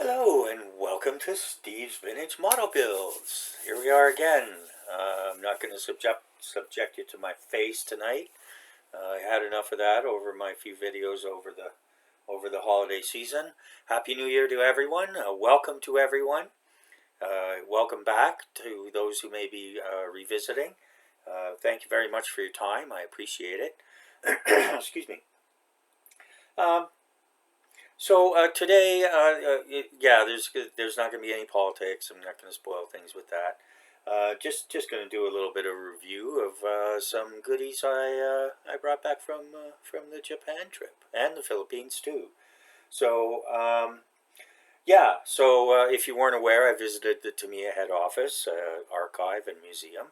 Hello and welcome to Steve's Vintage Model Builds. Here we are again. I'm not going to subject you to my face tonight. I had enough of that over my few videos over the holiday season. Happy New Year to everyone. Welcome to everyone. Welcome back to those who may be revisiting. Thank you very much for your time. I appreciate it. Excuse me. Today, yeah, there's not going to be any politics. I'm not going to spoil things with that. Just going to do a little bit of a review of some goodies I brought back from the Japan trip and the Philippines too. So yeah, so if you weren't aware, I visited the TAMIYA head office, archive, and museum,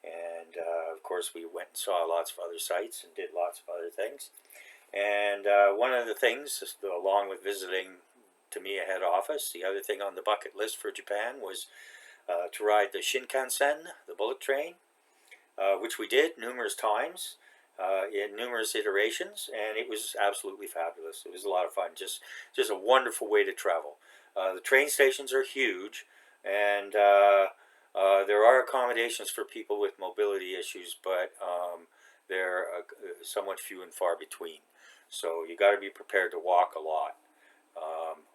and of course we went and saw lots of other sites and did lots of other things. And one of the things, along with visiting TAMIYA head office, the other thing on the bucket list for Japan was to ride the Shinkansen, the bullet train, which we did numerous times in numerous iterations, and it was absolutely fabulous. It was a lot of fun, just a wonderful way to travel. The train stations are huge, and there are accommodations for people with mobility issues, but they're somewhat few and far between. So you got to be prepared to walk a lot,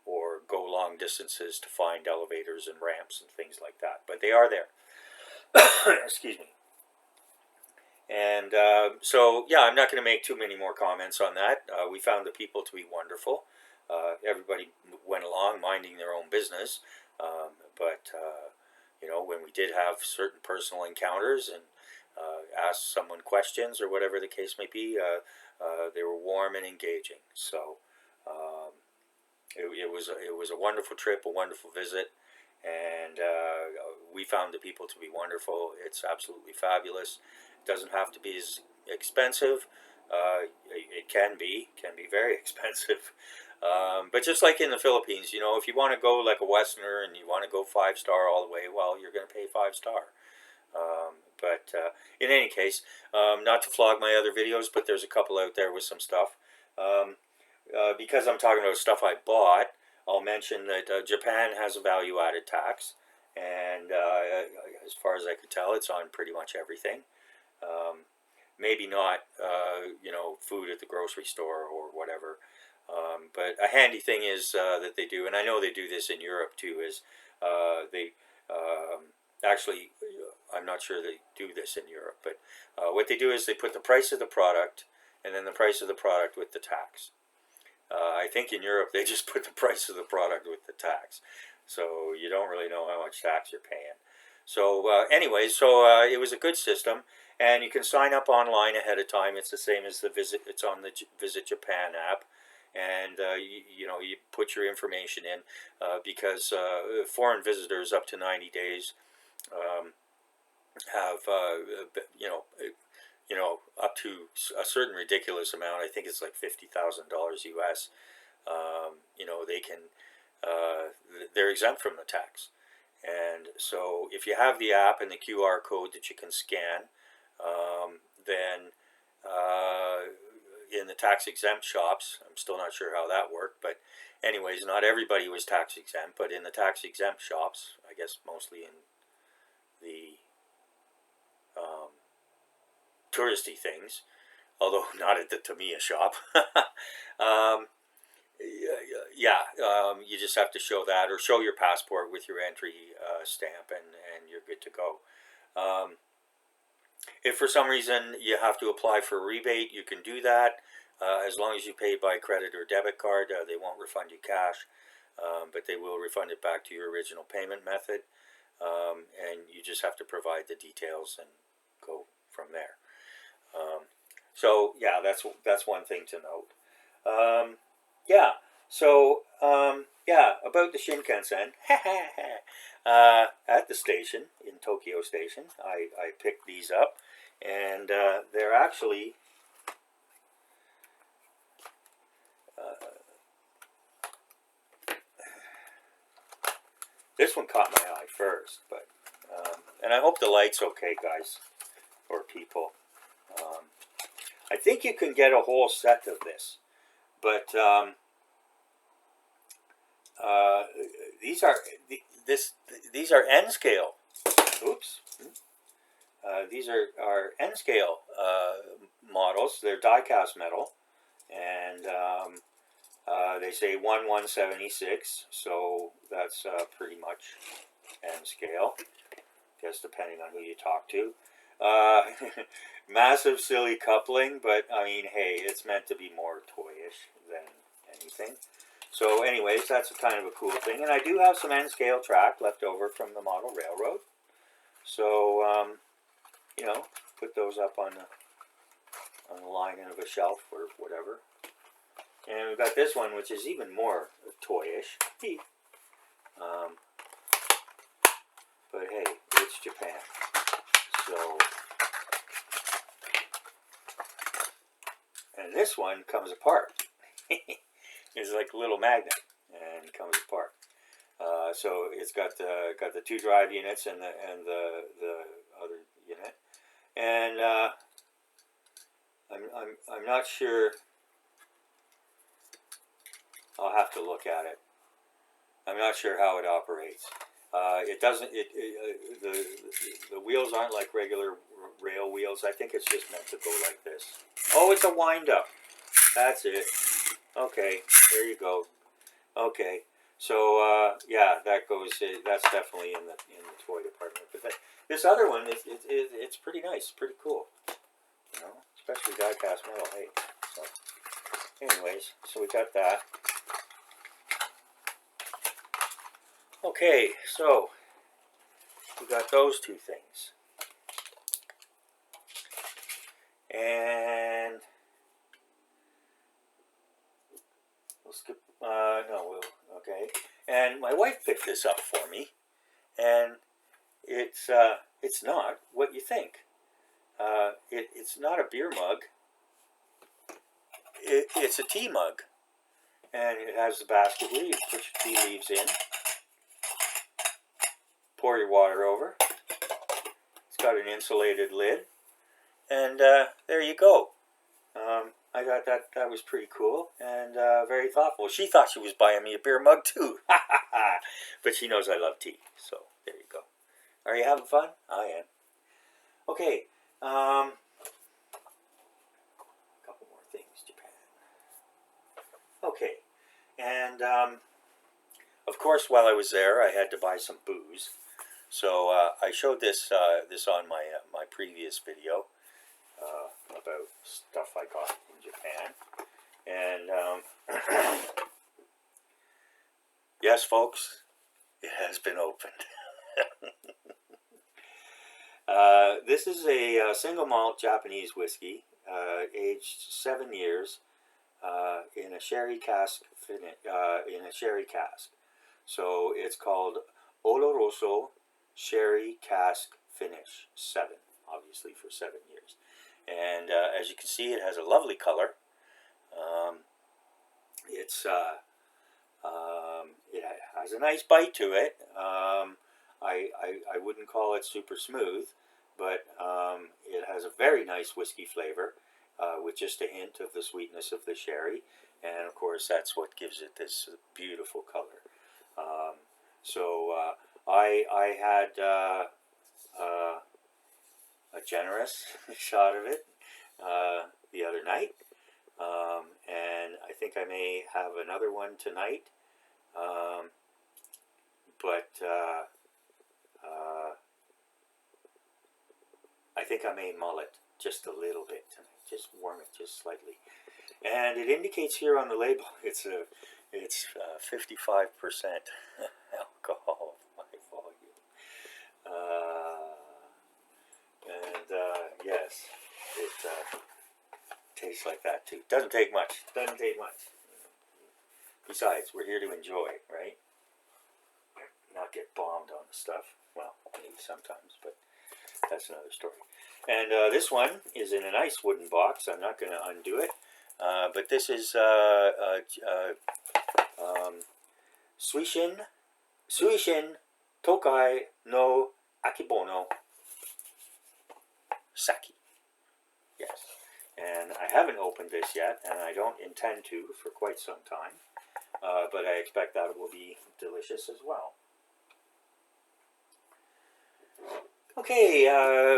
or go long distances to find elevators and ramps and things like that. But they are there. Excuse me. And so, yeah, I'm not going to make too many more comments on that. We found the people to be wonderful. Everybody went along minding their own business. But you know, when we did have certain personal encounters and asked someone questions or whatever the case may be, they were warm and engaging. So it was a wonderful trip, a wonderful visit, and we found the people to be wonderful. It's absolutely fabulous. It doesn't have to be as expensive. It can be very expensive. But just like in the Philippines, you know, if you want to go like a Westerner and you want to go 5-star all the way, well, you're going to pay 5-star. But in any case, not to flog my other videos, but there's a couple out there with some stuff. Because I'm talking about stuff I bought, I'll mention that Japan has a value-added tax, and as far as I could tell, it's on pretty much everything. Maybe not, you know, food at the grocery store or whatever. But a handy thing is that they do, and I know they do this in Europe too, is they actually, I'm not sure they do this in Europe, but what they do is they put the price of the product and then the price of the product with the tax. I think in Europe they just put the price of the product with the tax, so you don't really know how much tax you're paying. So anyway, so it was a good system, and you can sign up online ahead of time. It's the same as the Visit. It's on the Visit Japan app, and you know, you put your information in because foreign visitors up to 90 days have you know, up to a certain ridiculous amount. I think it's like $50,000 US. You know, they can they're exempt from the tax. And so if you have the app and the QR code that you can scan, then in the tax exempt shops, I'm still not sure how that worked, but anyways, not everybody was tax exempt, but in the tax exempt shops, I guess mostly in the touristy things, although not at the TAMIYA shop. You just have to show that, or show your passport with your entry stamp, and you're good to go. If for some reason you have to apply for a rebate, you can do that. As long as you pay by credit or debit card, they won't refund you cash, but they will refund it back to your original payment method, and you just have to provide the details and go from there. So yeah, that's one thing to note. Yeah, so yeah, about the Shinkansen. At the station, in Tokyo Station, I picked these up, and they're actually this one caught my eye first, but and I hope the light's okay, guys, or people. I think you can get a whole set of this, but these are N scale. Oops. These are N scale models. They're die cast metal, and they say 1/176, so that's pretty much N scale. Guess depending on who you talk to. Massive silly coupling, but I mean, hey, it's meant to be more toyish than anything. So anyways, that's kind of a cool thing. And I do have some N scale track left over from the model railroad. So, you know, put those up on the lining of a shelf or whatever. And we've got this one, which is even more toyish. But hey, it's Japan. So, and this one comes apart. It's like a little magnet, and comes apart. So it's got the two drive units and the other unit, and I'm not sure. I'll have to look at it. I'm not sure how it operates. It doesn't. The wheels aren't like regular rail wheels. I think it's just meant to go like this. Oh, it's a wind up. That's it. Okay, there you go. Okay, so yeah, that goes. That's definitely in the toy department. But this other one, it's pretty nice, pretty cool. You know, especially die cast metal. Hey, so anyways, so we got that. Okay, so we got those two things, and we'll skip. No, we'll okay. And my wife picked this up for me, and it's not what you think. It's not a beer mug. It's a tea mug, and it has the basket here. You put your tea leaves in. Pour your water over. It's got an insulated lid, and there you go. I thought that was pretty cool and very thoughtful. She thought she was buying me a beer mug too, but she knows I love tea. So there you go. Are you having fun? I am. Okay. A couple more things, Japan. Okay, and of course, while I was there, I had to buy some booze. So I showed this on my my previous video about stuff I got in Japan, and yes, folks, it has been opened. This is a single malt Japanese whiskey, aged 7 years in a sherry cask. So it's called Oloroso Sherry Cask Finish 7, obviously for 7 years. And as you can see, it has a lovely color. It has a nice bite to it. I wouldn't call it super smooth, but it has a very nice whiskey flavor with just a hint of the sweetness of the sherry. And of course, that's what gives it this beautiful color. So I had a generous shot of it the other night, and I think I may have another one tonight, but I think I may mull it just a little bit tonight, just warm it just slightly. And it indicates here on the label it's 55% alcohol by volume. Yes, it tastes like that too. Doesn't take much. Doesn't take much. Besides, we're here to enjoy, right? Not get bombed on the stuff. Well, maybe sometimes, but that's another story. And this one is in a nice wooden box. I'm not going to undo it. But this is Suishin Tokai no Akibono Sake. Yes. And I haven't opened this yet, and I don't intend to for quite some time. but I expect that it will be delicious as well. Okay,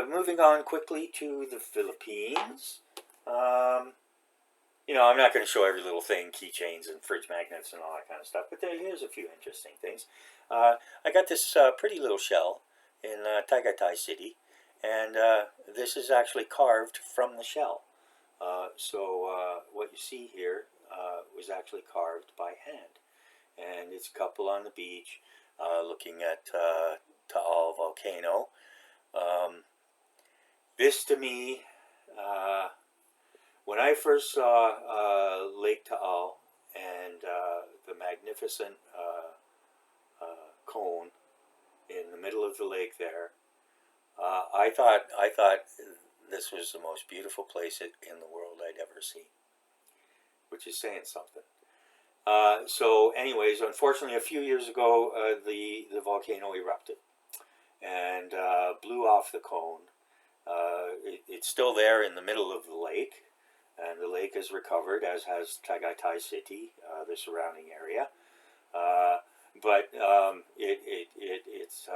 moving on quickly to the Philippines. You know, I'm not going to show every little thing, keychains and fridge magnets and all that kind of stuff, but here's a few interesting things. I got this pretty little shell in Tagaytay City, and this is actually carved from the shell. So what you see here was actually carved by hand. And it's a couple on the beach looking at Taal volcano. This to me, when I first saw Lake Taal and the magnificent cone in the middle of the lake there, I thought this was the most beautiful place in the world I'd ever seen, which is saying something. So anyways, unfortunately, a few years ago, the volcano erupted and blew off the cone. It's still there in the middle of the lake, and the lake is recovered, as has Tagaytay City, the surrounding area. But it's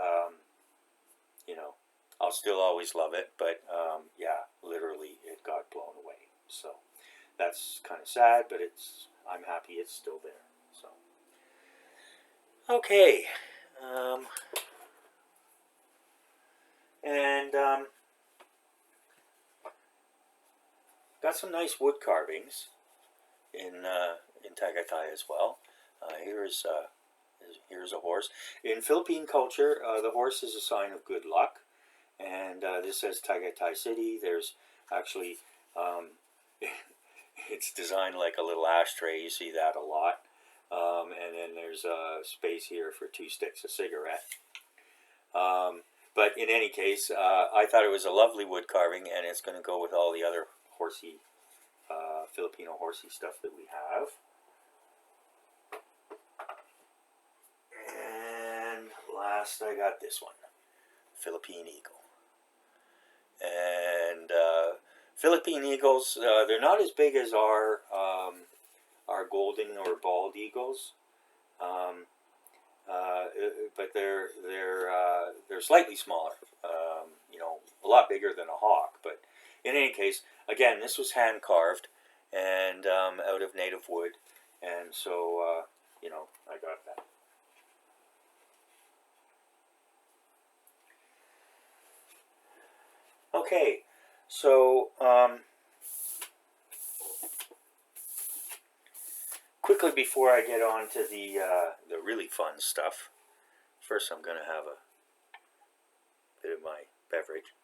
you know, I'll still always love it, but yeah, literally it got blown away. So that's kind of sad, but I'm happy it's still there. So okay, and got some nice wood carvings in Tagaytay as well. Here's a horse. In Philippine culture, the horse is a sign of good luck, and this says Tagaytay City. There's actually it's designed like a little ashtray. You see that a lot. And then there's a space here for 2 sticks of cigarette. But in any case, I thought it was a lovely wood carving, and it's going to go with all the other horsey, Filipino horsey stuff that we have. And last, I got this one, Philippine Eagle. And Philippine eagles, they're not as big as our golden or bald eagles, but they're slightly smaller. You know, a lot bigger than a hawk. But in any case, again, this was hand carved and out of native wood, and so you know, I got that. Okay, so quickly before I get on to the really fun stuff, first I'm going to have a bit of my beverage.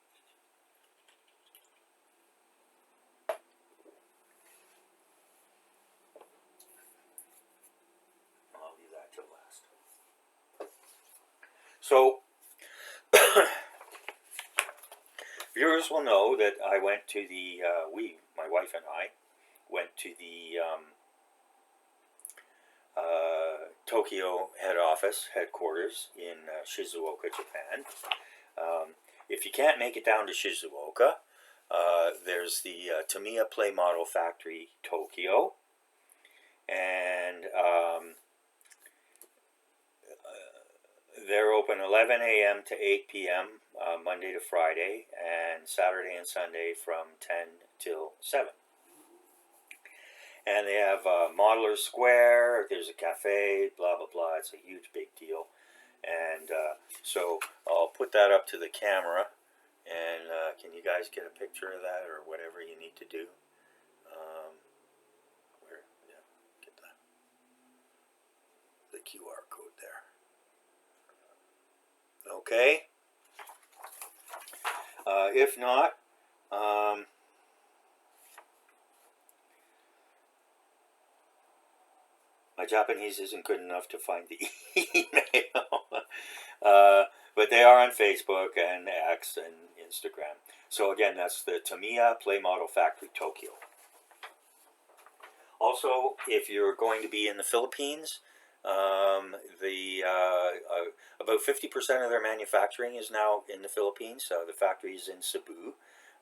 I'll leave that till last. So viewers will know that I went to the, my wife and I, went to the Tokyo headquarters in Shizuoka, Japan. If you can't make it down to Shizuoka, there's the TAMIYA Play Model Factory, Tokyo, and they're open 11 a.m. to 8 p.m. Monday to Friday, and Saturday and Sunday from 10 till 7. And they have Modeler Square, there's a cafe, blah, blah, blah. It's a huge, big deal. And so I'll put that up to the camera. And can you guys get a picture of that or whatever you need to do? Yeah, get the QR code there. Okay. If not, my Japanese isn't good enough to find the email. But they are on Facebook and X and Instagram. So again, that's the TAMIYA Play Model Factory, Tokyo. Also, if you're going to be in the Philippines, about 50% of their manufacturing is now in the Philippines. The factory is in Cebu.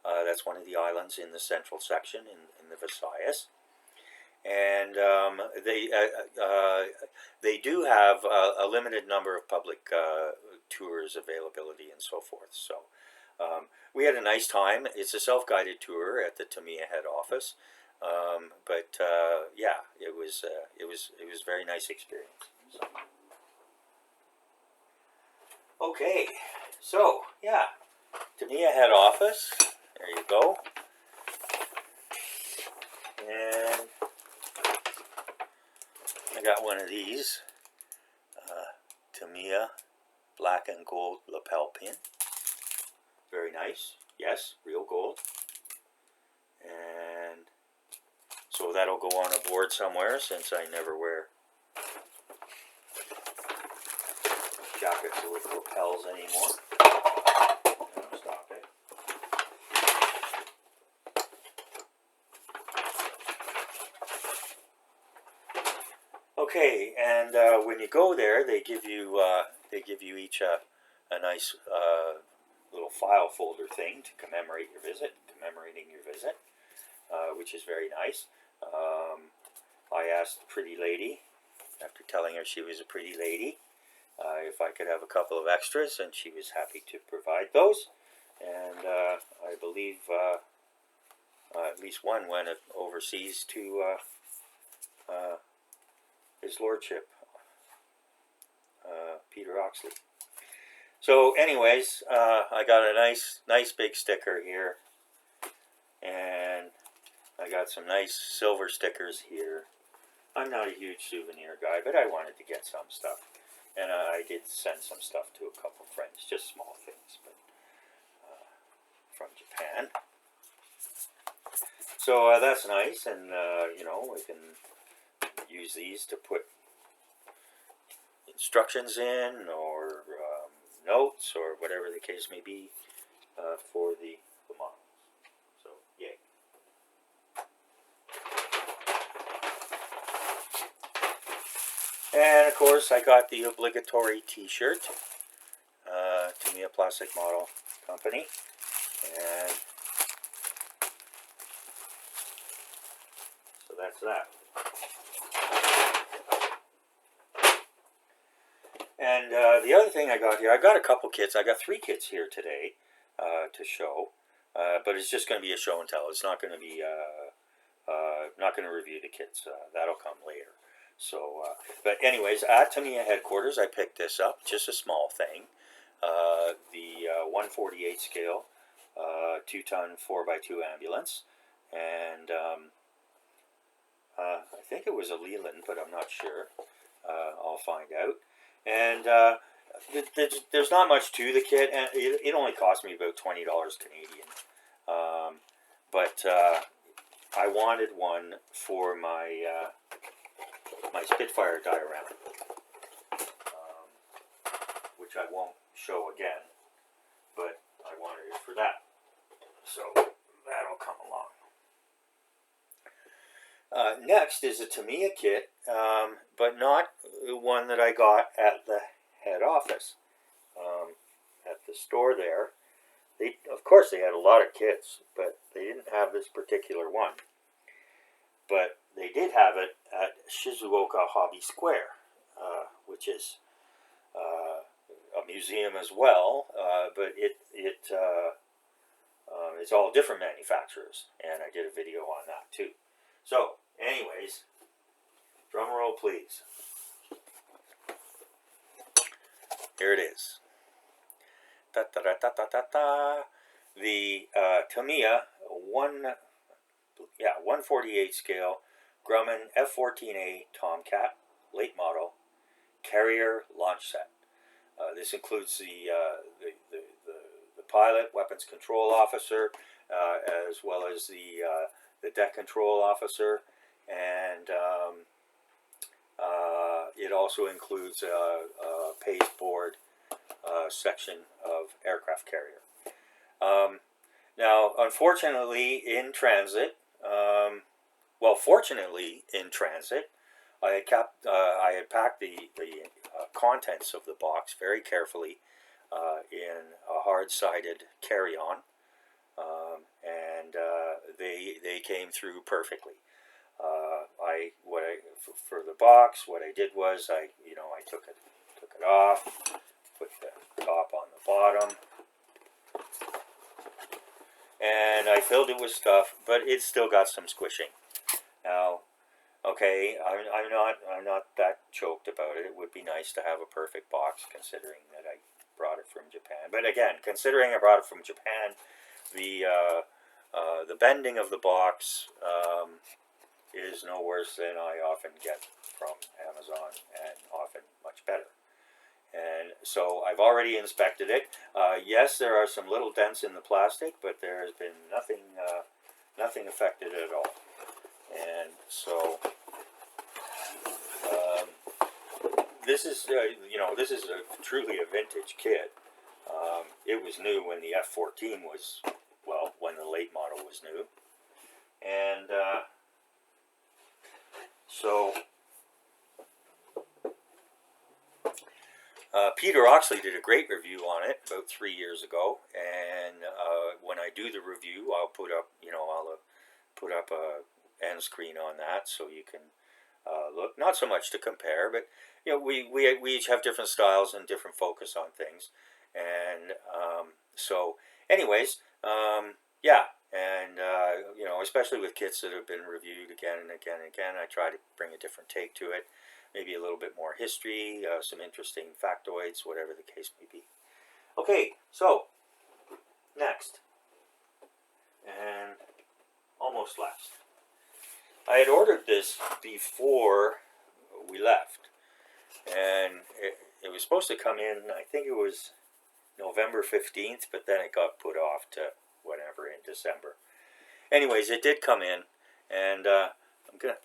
That's one of the islands in the central section in the Visayas. and they do have a limited number of public tours availability and so forth. So we had a nice time. It's a self-guided tour at the TAMIYA head office, but yeah, it was a very nice experience. So. Okay, so yeah, TAMIYA head office. There you go. And I got one of these TAMIYA black and gold lapel pin. Very nice. Yes, real gold. And so that'll go on a board somewhere, since I never wear jackets with lapels anymore. Stop it. Okay, and when you go there, they give you each a nice little file folder thing to commemorate your visit, which is very nice. I asked the pretty lady, after telling her she was a pretty lady, if I could have a couple of extras, and she was happy to provide those. And I believe at least one went overseas to His Lordship, Peter Oxley. So anyways, I got a nice big sticker here, and I got some nice silver stickers here. I'm not a huge souvenir guy, but I wanted to get some stuff, and I did send some stuff to a couple friends, just small things, but from Japan. So that's nice, and you know, we can use these to put instructions in, or notes, or whatever the case may be, for the model. So, yay. And of course, I got the obligatory T-shirt, TAMIYA Plastic Model Company, and so that's that. And the other thing I got here, I got a couple kits. I got 3 kits here today to show, but it's just going to be a show and tell. It's not going to be, not going to review the kits. That'll come later. So, but anyways, at TAMIYA headquarters, I picked this up, just a small thing. The 1/48 scale, 2-ton 4x2 ambulance, and I think it was a Leland, but I'm not sure. I'll find out. And there's not much to the kit, and it only cost me about $20 Canadian. But I wanted one for my my Spitfire diorama, which I won't show again, but I wanted it for that. So that'll come along. Next is a TAMIYA kit, but not one that I got at the head office. At the store there, of course they had a lot of kits, but they didn't have this particular one. But they did have it at Shizuoka Hobby Square, which is a museum as well, but it's all different manufacturers, and I did a video on that too. So, anyways, drum roll please. Here it is. Da, da, da, da, da, da, da. The TAMIYA 1/48 scale Grumman F-14A Tomcat late model carrier launch set. This includes the pilot, weapons control officer, as well as the deck control officer, and it also includes a pasteboard section of aircraft carrier. Now, unfortunately, in transit, fortunately in transit, I had packed the contents of the box very carefully in a hard-sided carry-on, and they came through perfectly. I for the box, what I did was I took it off, put the top on the bottom, and I filled it with stuff, but it's still got some squishing. Now, okay, I'm not that choked about it. It would be nice to have a perfect box, considering that I brought it from Japan. But again, considering I brought it from Japan, the bending of the box is no worse than I often get from Amazon, and often much better. And so I've already inspected it. Yes, there are some little dents in the plastic, but there has been nothing affected at all. And so this is this is truly a vintage kit. It was new when the F14 was, well, when the late model was new, and so Peter Oxley did a great review on it about 3 years ago, and when I do the review, I'll put up a end screen on that so you can look. Not so much to compare, but we each have different styles and different focus on things, and so anyways, yeah, and especially with kits that have been reviewed again and again and again, I try to bring a different take to it. Maybe a little bit more history, some interesting factoids, whatever the case may be. Okay, so next, and almost last. I had ordered this before we left, and it was supposed to come in, I think it was November 15th, but then it got put off to whatever in December. Anyways, it did come in, and I'm going to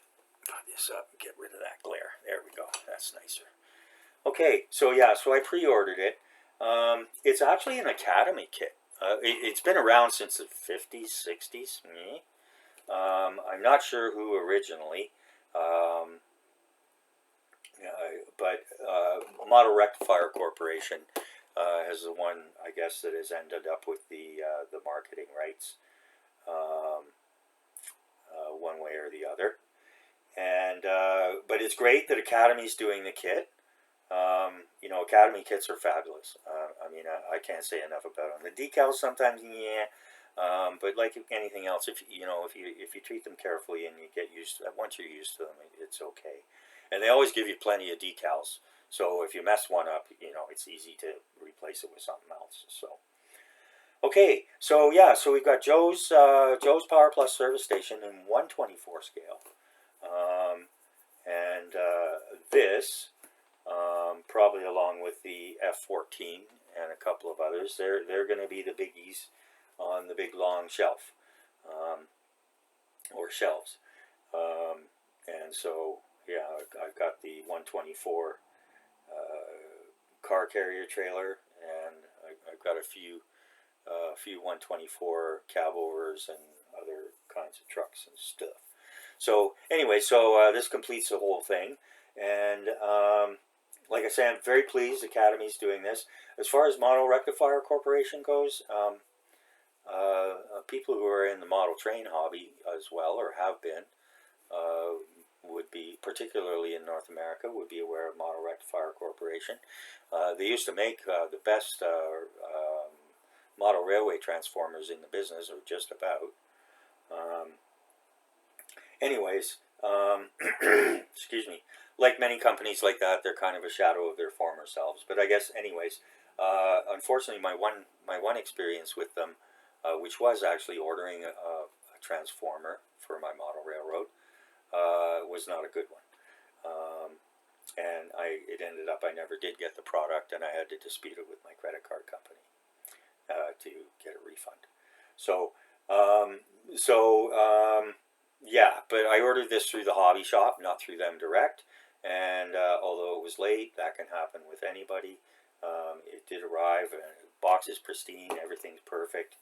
put this up and get rid of that glare. There we go. That's nicer. Okay, so yeah, so I pre-ordered it. It's actually an Academy kit. It's been around since the 50s, 60s. I'm not sure who originally, but Model Rectifier Corporation has the one, I guess, that has ended up with the marketing rights, one way or the other. And but it's great that Academy's doing the kit. Academy kits are fabulous. I mean, I can't say enough about them. The decals sometimes, yeah, but like anything else, if you treat them carefully and you get used to, once you're used to them, it's okay. And they always give you plenty of decals. So if you mess one up, it's easy to replace it with something else. So okay, so yeah, so we've got Joe's Power Plus service station in 1/24 scale. And this, probably along with the F14 and a couple of others, they're going to be the biggies on the big long shelf, or shelves. And so, yeah, I've got the 1/24 car carrier trailer, and I've got a few 1/24 cab overs and other kinds of trucks and stuff. So anyway, this completes the whole thing, and like I say, I'm very pleased Academy's doing this. As far as Model Rectifier Corporation goes, people who are in the model train hobby as well, or have been, would be, particularly in North America, would be aware of Model Rectifier Corporation. They used to make the best model railway transformers in the business, or just about. Anyways, excuse me. Like many companies like that, they're kind of a shadow of their former selves. But I guess, anyways, unfortunately, my one experience with them, which was actually ordering a transformer for my model railroad, was not a good one. And it ended up I never did get the product, and I had to dispute it with my credit card company to get a refund. Yeah, but I ordered this through the hobby shop, not through them direct. And although it was late, that can happen with anybody. It did arrive, and the box is pristine, everything's perfect.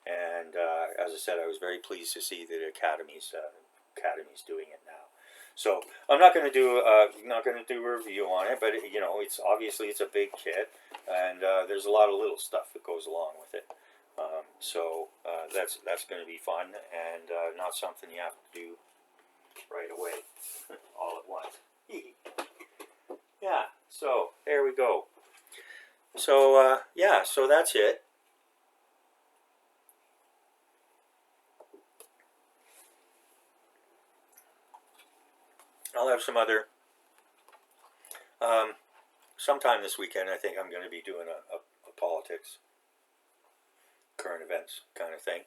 And as I said, I was very pleased to see that Academy's doing it now. So I'm not going to do a review on it, but it's obviously it's a big kit, and there's a lot of little stuff that goes along with it. So that's going to be fun, and not something you have to do right away, all at once. Yeah, so there we go. So, yeah, so that's it. I'll have some other, sometime this weekend, I think I'm going to be doing a politics, current events kind of thing.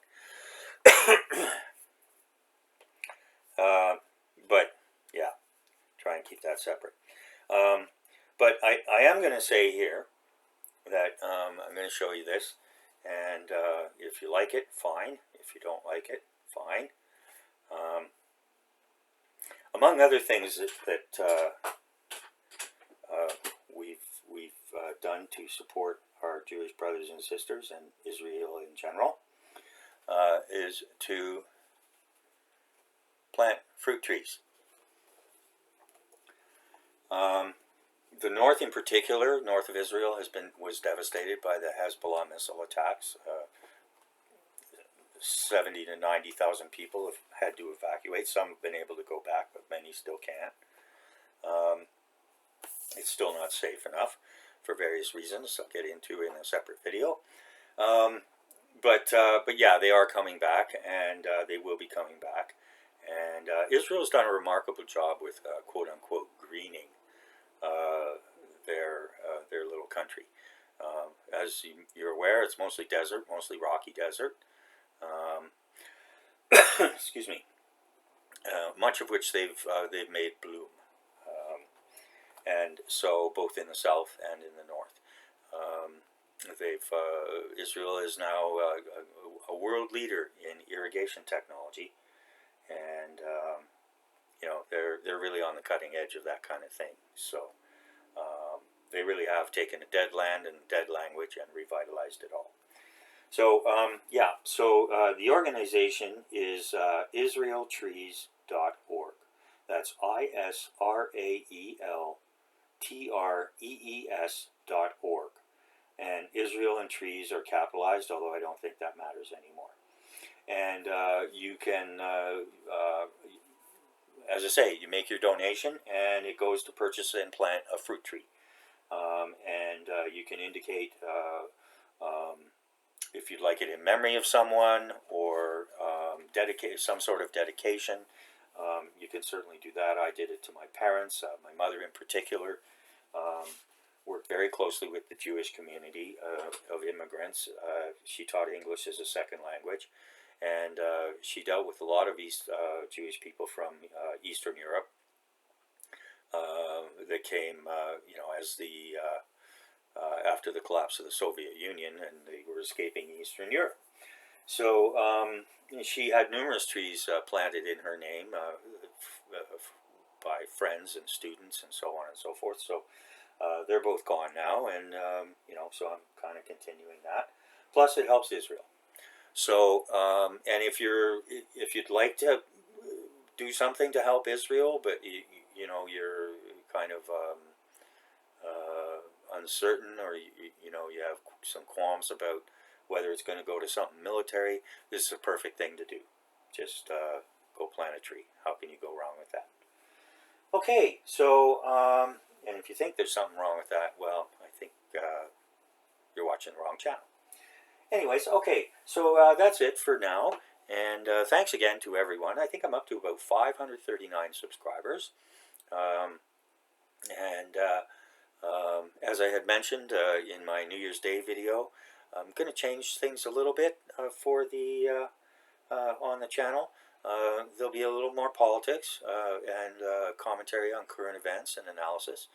But, yeah, try and keep that separate. But I am going to say here that I'm going to show you this, and if you like it, fine. If you don't like it, fine. Among other things that we've done to support our Jewish brothers and sisters and Israel in general is to plant fruit trees. The north, in particular, north of Israel, was devastated by the Hezbollah missile attacks. 70 to 90,000 people have had to evacuate. Some have been able to go back, but many still can't. It's still not safe enough for various reasons I'll get into in a separate video. But yeah, they are coming back, and they will be coming back. And Israel's done a remarkable job with quote-unquote greening their little country. As you're aware, it's mostly desert, mostly rocky desert. Excuse me. Much of which they've made bloom, and so both in the south and in the north. Israel is now a world leader in irrigation technology, and you know, they're really on the cutting edge of that kind of thing. So they really have taken a dead land and dead language and revitalized it all. So yeah, so the organization is israeltrees.org. That's ISRAELTREES.org. And Israel and trees are capitalized, although I don't think that matters anymore. And you can, as I say, you make your donation, and it goes to purchase and plant a fruit tree. And you can indicate if you'd like it in memory of someone, or dedicate some sort of dedication. You can certainly do that. I did it to my parents, my mother in particular. Worked very closely with the Jewish community of immigrants. She taught English as a second language, and she dealt with a lot of Jewish people from Eastern Europe that came, you know, as the after the collapse of the Soviet Union, and they were escaping Eastern Europe. So she had numerous trees planted in her name by friends and students and so on and so forth. So they're both gone now, and you know, so I'm kind of continuing that. Plus, it helps Israel. So, and if you'd like to do something to help Israel, but you know, you're kind of uncertain, or you know, you have some qualms about whether it's going to go to something military, this is a perfect thing to do. Just go plant a tree. How can you go wrong with that? Okay, so and if you think there's something wrong with that, well, I think you're watching the wrong channel. Anyways, okay, so that's it for now, and thanks again to everyone. I think I'm up to about 539 subscribers, and as I had mentioned in my New Year's Day video, I'm going to change things a little bit for the on the channel. There'll be a little more politics and commentary on current events and analysis.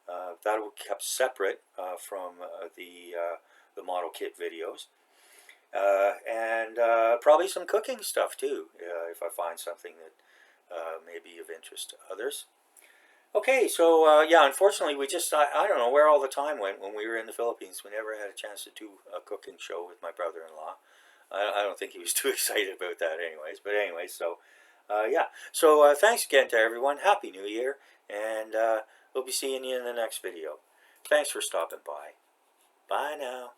That will be kept separate from the model kit videos, and probably some cooking stuff too, if I find something that may be of interest to others. Okay, so yeah, unfortunately, we just, I don't know where all the time went when we were in the Philippines. We never had a chance to do a cooking show with my brother-in-law. I don't think he was too excited about that anyways. But anyway, so yeah. So thanks again to everyone. Happy New Year. And we'll be seeing you in the next video. Thanks for stopping by. Bye now.